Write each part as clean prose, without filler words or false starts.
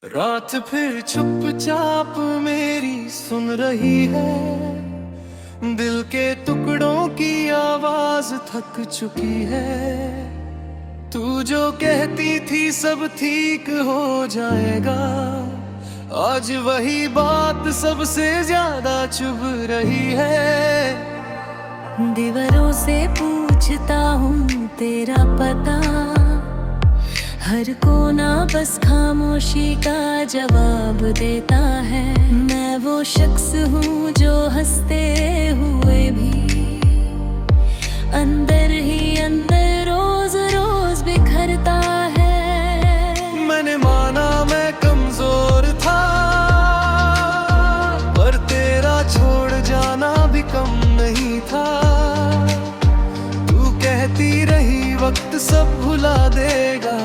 रात फिर चुपचाप मेरी सुन रही है, दिल के टुकड़ों की आवाज थक चुकी है। तू जो कहती थी सब ठीक हो जाएगा, आज वही बात सबसे ज्यादा चुभ रही है। दीवारों से पूछता हूँ तेरा पता, हर कोना बस खामोशी का जवाब देता है। मैं वो शख्स हूँ जो हंसते हुए भी अंदर ही अंदर रोज रोज बिखरता है। मैंने माना मैं कमजोर था, पर तेरा छोड़ जाना भी कम नहीं था। तू कहती रही वक्त सब भुला देगा,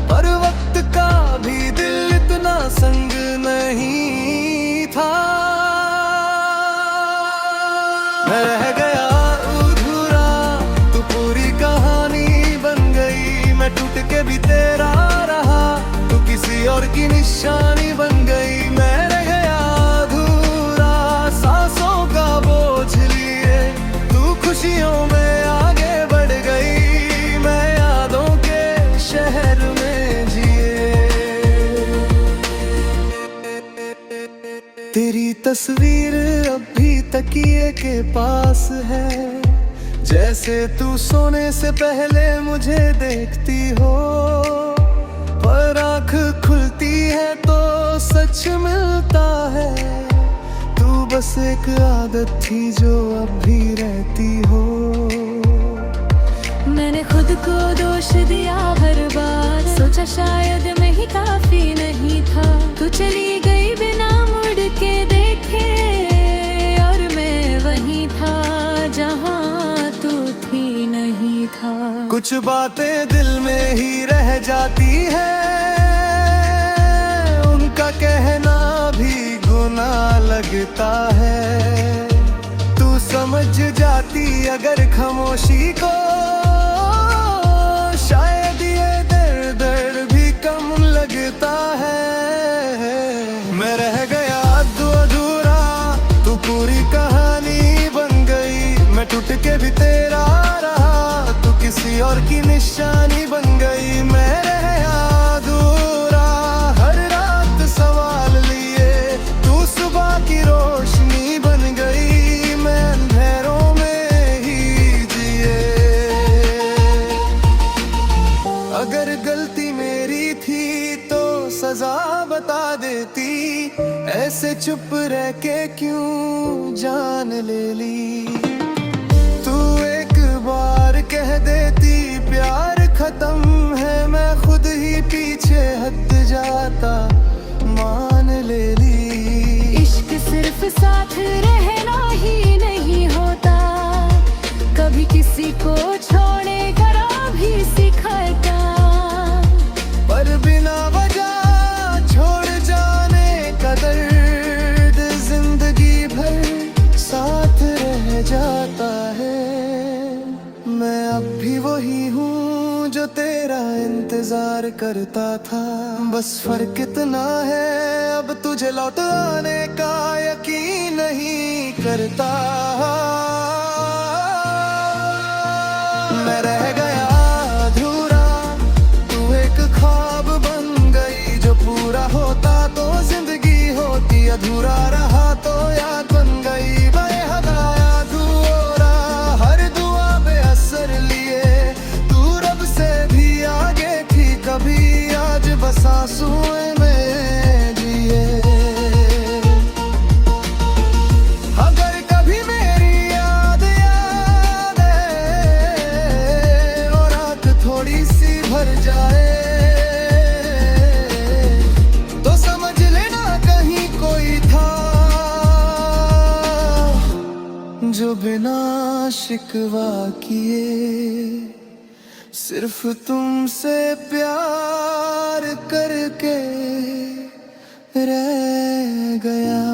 पर वक्त का भी दिल इतना संग नहीं था। मैं रह गया अधूरा, तू पूरी कहानी बन गई। मैं टूट के भी तेरा रहा, तू किसी और की निशानी बन गई। मैं रह गया अधूरा, सांसों का बोझ लिए तू खुशियों में आगे बढ़ गई। मैं यादों के शहर में जिए, तेरी तस्वीर अब भी तकिए के पास है, जैसे तू सोने से पहले मुझे देखती हो। पर आँख खुलती है तो सच मिलता है, तू बस एक आदत थी जो अब भी रहती हो। मैंने खुद को दोष दिया हर बार, सोचा शायद मैं ही काफी नहीं था। तू चली गई बिना मुड़ के देखे, और मैं वहीं था जहाँ तू थी नहीं था। कुछ बातें दिल में ही रह जाती है, उनका कहना भी गुनाह लगता है। तू समझ जाती अगर खामोशी को, शायद ये दर्द भी कम लगता है। मैं रह गया अधूरा, तू पूरी कहानी बन गई। मैं टूट के भी तेरा रहा, तू किसी और की निशानी बन गई। मैं रह गया अधूरा, हर रात सवाल लिए तू सुबह की रोशनी बन गई। मैं अंधेरों में ही जिए, अगर गलती मेरी थी तो सजा बता देती। ऐसे चुप रह के क्यों जान ले ली। तू एक बार कह देती प्यार खत्म है, मैं खुद ही पीछे हट जाता, मान ले ली। इश्क सिर्फ साथ रहना ही नहीं होता, कभी किसी को छोड़ने का भी सिखाता। पर बिना वजह छोड़ जाने का दर्द जिंदगी भर साथ रह जाता है। मैं अब भी वही हूँ जो तेरा इंतजार करता था, बस फर्क इतना है अब तुझे लौट आने का यकीन नहीं करता। मैं रह गया अधूरा, तू एक ख्वाब बन गई। जो पूरा होता तो जिंदगी होती, अधूरा रहा तो याद बन गई। बेहदाया अधूरा, हर दुआ बेअसर लिए तू रब से भी आगे थी कभी, आज बस आंसुओं में जिए। अगर कभी मेरी याद है और आँख थोड़ी सी भर जाए, तो समझ लेना कहीं कोई था जो बिना शिकवा किए सिर्फ तुमसे प्यार करके रह गया।